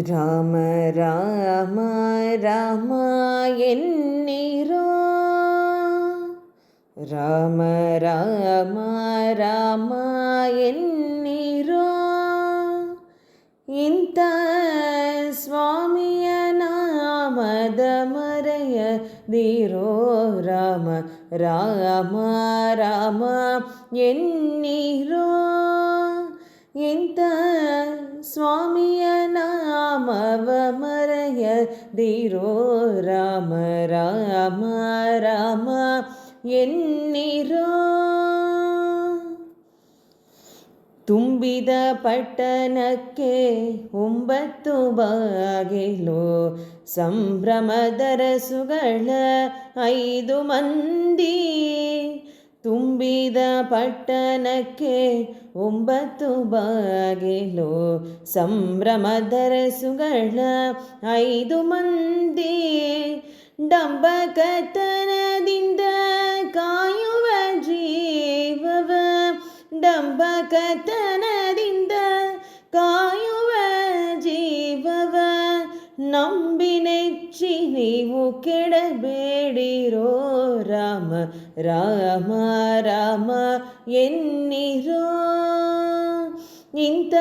ರಾಮ ರಾಮ ರಾಮ ಎನ್ನಿರೋ, ರಾಮ ರಾಮ ರಾಮ ಎನ್ನಿರೋ, ಇಂಥ ಸ್ವಾಮಿಯ ನಾಮದ ಮರೆಯದಿರೋ. ರಾಮ ರಾಮ ರಾಮ ಎನ್ನಿರೋ, ಇಂಥ ಸ್ವಾಮಿಯ ನಾಮವ ಮರೆಯದಿರೋ. ರಾಮ ರಾಮ ರಾಮ ಎನ್ನಿರೋ, ತುಂಬಿದ ಪಟ್ಟಣಕ್ಕೆ 9 ಬಾಗಿಲು, ಸಂಭ್ರಮದರಸುಗಳ 5 ಮಂದಿ. ತುಂಬಿದ ಪಟ್ಟಣಕ್ಕೆ 9 ಬಾಗಿಲು, ಸಂಭ್ರಮದರಸುಗಳ 5 ಮಂದಿ. ಡಂಬಕತನದಿಂದ ಕಾಯುವ ಜೀವವ, ಡಂಬಕತನದಿಂದ ಕಾಯುವ ಜೀವವ, ನಂಬಿ ನೆಚ್ಚಿ ನೀವು ಕೆಡಬೇಡಿರೋ. ರಾಮ ರಾಮ ರಾಮ ಎನ್ನಿರೋ, ಇಂಥ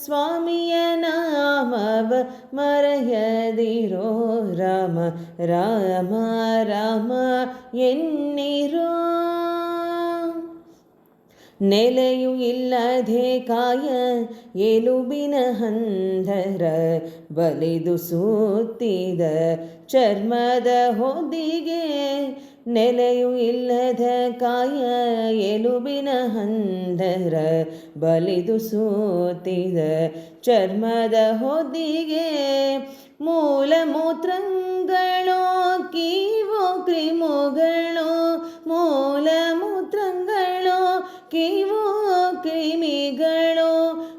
ಸ್ವಾಮಿಯ ನಾಮವ ಮರೆಯದಿರೋ. ರಾಮ ರಾಮ ರಾಮ ಎನ್ನಿರೋ, ನೆಲೆಯು ಇಲ್ಲದೆ ಕಾಯ ಎಲುಬಿನ ಹಂದರ, ಬಲಿದು ಸೂತಿದ ಚರ್ಮದ ಹೊದಿಗೆ. ನೆಲೆಯು ಇಲ್ಲದ ಕಾಯ ಎಲುಬಿನ ಹಂದರ, ಬಲಿದು ಸೂತಿದ ಚರ್ಮದ ಹೊದಿಗೆ. ಮೂಲ ಮೂತ್ರಗಳು ಕೀವು ಕ್ರಿಮುಗಳು, ಮೂಲ ಮೂತ್ರಗಳು ಕೀವು ಕ್ರಿಮಿಗಳು,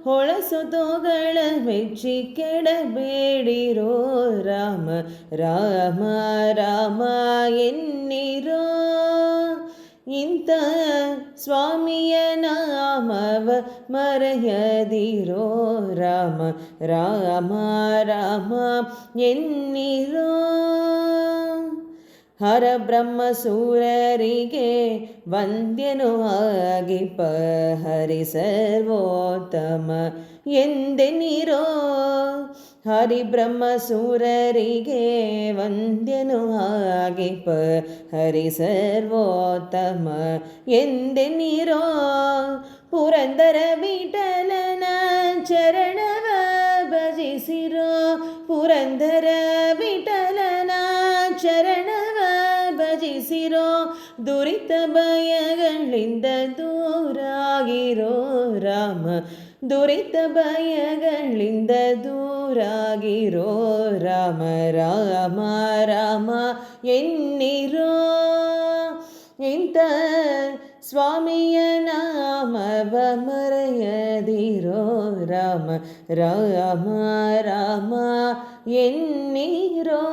ಹೊಳಸೊತುಗಳ ಮೆಚ್ಚಿ ಕೆಡಬೇಡಿರೋ. ರಾಮ ರಾಮ ರಾಮ ಎನ್ನಿರೋ, ಇಂಥ ಸ್ವಾಮಿಯ ನಾಮವ ಮರೆಯದಿರೋ. ರಾಮ ರಾಮ ರಾಮ ಎನ್ನಿರೋ, ಹರ ಬ್ರಹ್ಮ ಸೂರರಿಗೆ ವಂದ್ಯನು ಆಗಿಪ ಹರಿ ಸರ್ವೋತ್ತಮ ಎಂದೆನ್ನಿರೋ. ಹರಿ ಬ್ರಹ್ಮ ಸೂರರಿಗೆ ವಂದ್ಯನು ಆಗಿಪ ಹರಿ ಸರ್ವೋತ್ತಮ ಎಂದೆನ್ನಿರೋ. ಪುರಂದರ ವಿಠಲನ ಚರಣವ ಭಜಿಸಿರೋ, ಪುರಂದರ ವಿಠಲನ ಚರಣವ ಭಜಿಸಿರೋ. ದುರಿತ ಭಯಗಳಿಂದ ದೂರಾಗಿರೋ. ರಾಮ ದುರಿತ ಭಯಗಳಿಂದ ದೂರಾಗಿರೋ. ರಾಮ ರಾಮ ರಾಮ ಎನ್ನಿರೋ, ಇಂಥ ಸ್ವಾಮಿಯ ನಾಮವ ಮರೆಯದಿರೋ. ರಾಮ ರಾಮ ರಾಮ ಎನ್ನಿರೋ.